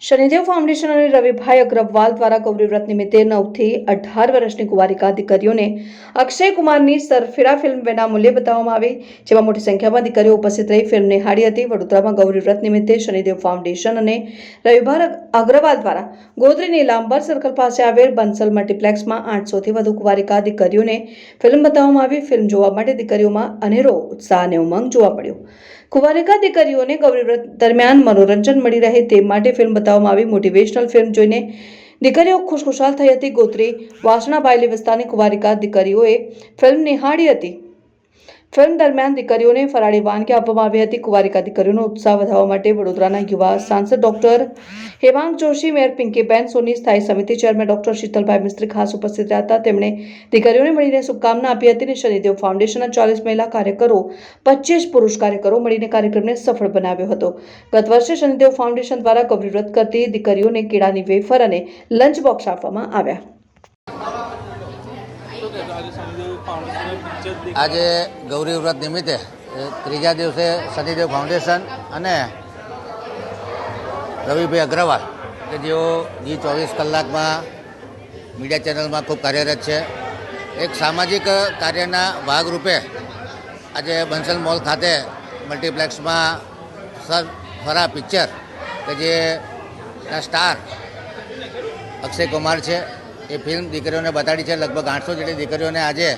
Shanidev foundation અને રવિભાઈ અગ્રવાલ દ્વારા ગૌરી વ્રત નિમિત્તે 9 થી 18 વર્ષની કુંવારિકા દીકરીઓને અક્ષય કુમારની સરફેરા ફિલ્મ વિનામૂલ્યે બતાવવામાં આવી, જેમાં મોટી સંખ્યામાં દીકરીઓ ઉપસ્થિત રહી ફિલ્મ નિહાળી હતી। વડોદરામાં ગૌરી વ્રત નિમિત્તે શનિદેવ ફાઉન્ડેશન અને રવિભાઈ અગ્રવાલ દ્વારા ગોત્રી નીલાંબર સર્કલ પાસે આવેલ બંસલ મલ્ટીપ્લેક્સમાં 800 થી વધુ કુંવારિકા દીકરીઓને ફિલ્મ બતાવવામાં આવી। ફિલ્મ જોવા માટે દીકરીઓમાં અનેરો ઉત્સાહ અને ઉમંગ જોવા મળ્યો। કુંવારિકા દીકરીઓને ગૌરી વ્રત દરમિયાન મનોરંજન મળી રહે તે માટે ફિલ્મ બતાવવામાં આવી। મોટિવેશનલ ફિલ્મ જોઈને દીકરીઓ ખુશખુશાલ થઈ હતી। ગોત્રી વાસણા બાયલી વિસ્તારની કુંવારિકા દીકરીઓએ ફિલ્મ નિહાળી હતી। ફિલ્મ દરમિયાન દીકરીઓને ફરાળી વાનગી આપવામાં આવી હતી। કુંવારિકા દીકરીઓનો ઉત્સાહ વધારવા માટે વડોદરાના યુવા સાંસદ ડોક્ટર હેમાંગ જોશી, મેયર પિંકીબેન સોની, સ્થાયી સમિતિ ચેરમેન ડોક્ટર શીતલભાઈ મિસ્ત્રી ખાસ ઉપસ્થિત રહ્યા હતા। તેમણે દીકરીઓને મળીને શુભકામના આપી હતી અને શનિદેવ ફાઉન્ડેશનના 40 મહિલા કાર્યકરો, 25 પુરુષ કાર્યકરો મળીને કાર્યક્રમને સફળ બનાવ્યો હતો। ગત વર્ષે શનિદેવ ફાઉન્ડેશન દ્વારા ગૌરી વ્રત કરતી દીકરીઓને કેળાની વેફર અને લંચ બોક્સ આપવામાં આવ્યા। આજે ગૌરી વ્રત નિમિત્તે ત્રીજા દિવસે શનિદેવ ફાઉન્ડેશન અને રવિભાઈ અગ્રવાલ કે જેઓ G24 કલાકમાં મીડિયા ચેનલમાં ખૂબ કાર્યરત છે, એક સામાજિક કાર્યના ભાગરૂપે આજે બંસલ મોલ ખાતે મલ્ટીપ્લેક્સમાં સરફરા પિક્ચર કે જેના સ્ટાર અક્ષય કુમાર છે એ ફિલ્મ દીકરીઓને બતાડી છે। લગભગ 800 જેટલી દીકરીઓને આજે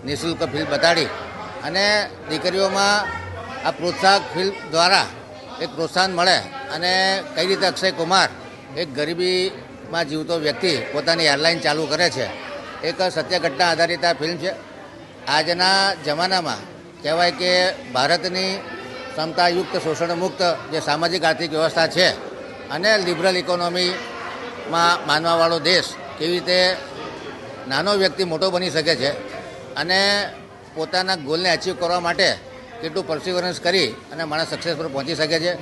નિઃશુલ્ક ફિલ્મ બતાડી અને દીકરીઓમાં આ પ્રોત્સાહક ફિલ્મ દ્વારા એક પ્રોત્સાહન મળે અને કઈ રીતે અક્ષય કુમાર એક ગરીબીમાં જીવતો વ્યક્તિ પોતાની એરલાઇન ચાલુ કરે છે, એક સત્ય ઘટના આધારિત આ ફિલ્મ છે। આજના જમાનામાં કહેવાય કે ભારતની ક્ષમતાયુક્ત શોષણ મુક્ત જે સામાજિક આર્થિક વ્યવસ્થા છે અને લિબરલ ઇકોનોમીમાં માનવાવાળો દેશ કેવી રીતે નાનો વ્યક્તિ મોટો બની શકે છે અને પોતાના ગોલને અચીવ કરવા માટે કેટલું પરસિવરન્સ કરી અને માણસ સક્સેસ પર પહોંચી શકે છે।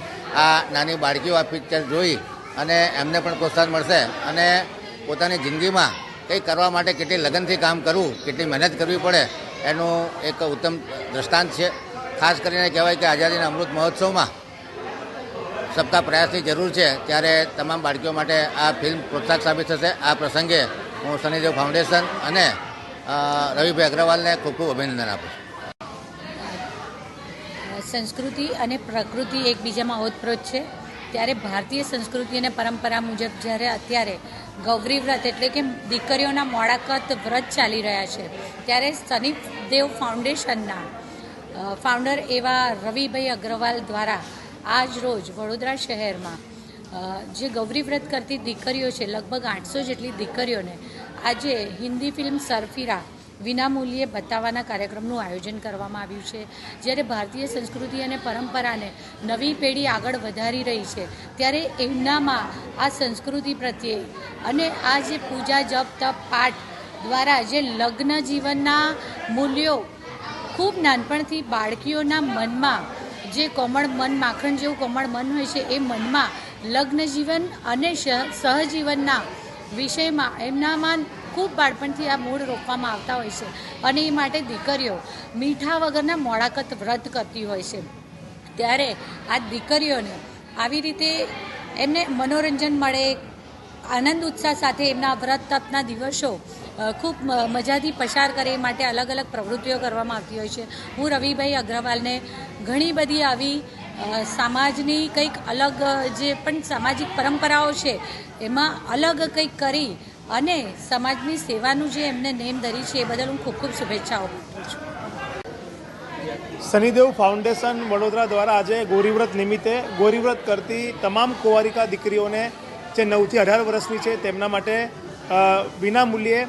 આ નાની બાળકીઓ આ પિક્ચર જોઈ અને એમને પણ પ્રોત્સાહન મળશે અને પોતાની જિંદગીમાં કંઈક કરવા માટે કેટલી લગનથી કામ કરવું, કેટલી મહેનત કરવી પડે એનું એક ઉત્તમ દ્રષ્ટાંત છે। ખાસ કરીને કહેવાય કે આઝાદીના અમૃત મહોત્સવમાં સબકા પ્રયાસની જરૂર છે, ત્યારે તમામ બાળકીઓ માટે આ ફિલ્મ પ્રોત્સાહક સાબિત થશે। આ પ્રસંગે હું શનિદેવ ફાઉન્ડેશન અને રવિભાઈ અગ્રવાલને ખૂબ ખૂબ અભિનંદન આપું છું। સંસ્કૃતિ અને પ્રકૃતિ એકબીજામાં ઓતપ્રોત છે, ત્યારે ભારતીય સંસ્કૃતિ અને પરંપરા મુજબ જ્યારે અત્યારે ગૌરી વ્રત એટલે કે દીકરીઓના મોડાકત વ્રત ચાલી રહ્યા છે, ત્યારે શનિદેવ ફાઉન્ડેશનના ફાઉન્ડર એવા રવિભાઈ અગ્રવાલ દ્વારા આજ રોજ વડોદરા શહેરમાં જે ગૌરી વ્રત કરતી દીકરીઓ છે, લગભગ 800 જેટલી દીકરીઓને આજે હિન્દી ફિલ્મ સરફીરા વિનામૂલ્યે બતાવવાના કાર્યક્રમનું આયોજન કરવામાં આવ્યું છે। જ્યારે ભારતીય સંસ્કૃતિ અને પરંપરાને નવી પેઢી આગળ વધારી રહી છે, ત્યારે એમનામાં આ સંસ્કૃતિ પ્રત્યે અને આ જે પૂજા જપ તપ પાઠ દ્વારા જે લગ્ન જીવનના મૂલ્યો ખૂબ નાનપણથી બાળકીઓના મનમાં જે કોમળ મન, માખણ જેવું કોમળ મન હોય છે, એ મનમાં લગ્ન જીવન અને સહજીવનના વિષયમાં એમનામાં ખૂબ બાળપણથી આ મૂળ રોપવામાં આવતા હોય છે અને એ માટે દીકરીઓ મીઠા વગરના મોડાકત વ્રત કરતી હોય છે। ત્યારે આ દીકરીઓને આવી રીતે એમને મનોરંજન મળે, આનંદ ઉત્સાહ સાથે એમના વ્રત તપના દિવસો ખૂબ મજાથી પસાર કરે એ માટે અલગ અલગ પ્રવૃત્તિઓ કરવામાં આવતી હોય છે। હું રવિભાઈ અગ્રવાલને ઘણી બધી આવી સમાજની કંઈક અલગ જે પણ સામાજિક પરંપરાઓ છે એમાં અલગ કંઈક કરી અને સમાજની સેવાનું જે એમને નેમ ધરી છે એ બદલ હું ખૂબ ખૂબ શુભેચ્છાઓ પાઠવું છું। શનિદેવ ફાઉન્ડેશન વડોદરા દ્વારા આજે ગૌરીવ્રત નિમિત્તે ગૌરીવ્રત કરતી તમામ કુંવારિકા દીકરીઓને જે 9 થી 18 વર્ષની છે તેમના માટે વિનામૂલ્યે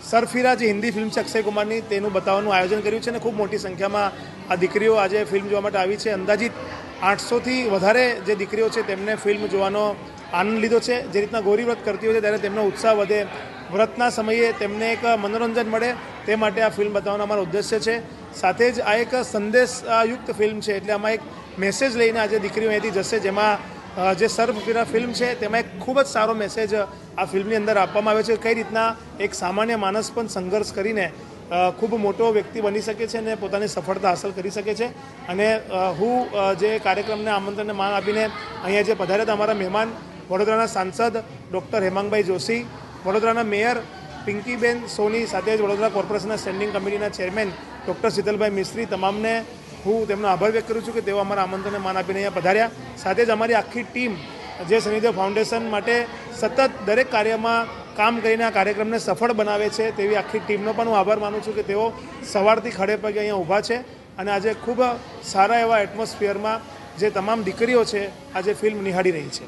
સરફીરા જે હિન્દી ફિલ્મ છે અક્ષય કુમારની તેનું બતાવવાનું આયોજન કર્યું છે અને ખૂબ મોટી સંખ્યામાં આ દીકરીઓ આજે ફિલ્મ જોવા માટે આવી છે। અંદાજિત 800થી વધારે જે દીકરીઓ છે તેમને ફિલ્મ જોવાનો આનંદ લીધો છે। જે રીતના ગૌરી વ્રત કરતી હોય છે ત્યારે તેમનો ઉત્સાહ વધે, વ્રતના સમયે તેમને એક મનોરંજન મળે તે માટે આ ફિલ્મ બતાવવાનો અમારો ઉદ્દેશ્ય છે। સાથે જ આ એક સંદેશયુક્ત ફિલ્મ છે, એટલે આમાં એક મેસેજ લઈને આજે દીકરીઓ અહીંથી જશે, જેમાં જે સરફીરા ફિલ્મ છે તેમાં એક ખૂબ જ સારો મેસેજ આ ફિલ્મની અંદર આપવામાં આવ્યો છે। કઈ રીતના એક સામાન્ય માણસ પણ સંઘર્ષ કરીને ખૂબ મોટો વ્યક્તિ બની શકે છે અને પોતાની સફળતા હાંસલ કરી શકે છે। અને હું જે કાર્યક્રમને આમંત્રણને માન આપીને અહીંયા જે પધાર્યા હતા અમારા મહેમાન વડોદરાના સાંસદ ડૉક્ટર હેમાંગભાઈ જોશી, વડોદરાના મેયર પિંકીબેન સોની, સાથે જ વડોદરા કોર્પોરેશનના સ્ટેન્ડિંગ કમિટીના ચેરમેન ડૉક્ટર શીતલભાઈ મિસ્ત્રી, તમામને હું તેમનો આભાર વ્યક્ત કરું છું કે તેઓ અમારા આમંત્રણને માન આપીને અહીંયા પધાર્યા. સાથે જ અમારી આખી ટીમ જે શનિદેવ ફાઉન્ડેશન માટે સતત દરેક કાર્યમાં કામ કરીને આ કાર્યક્રમને સફળ બનાવે છે, તેવી આખી ટીમનો પણ હું આભાર માનું છું કે તેઓ સવારથી ખડે પગે અહીંયા ઊભા છે અને આજે ખૂબ સારા એવા એટમોસ્ફિયરમાં જે તમામ દીકરીઓ છે આજે ફિલ્મ નિહાળી રહી છે.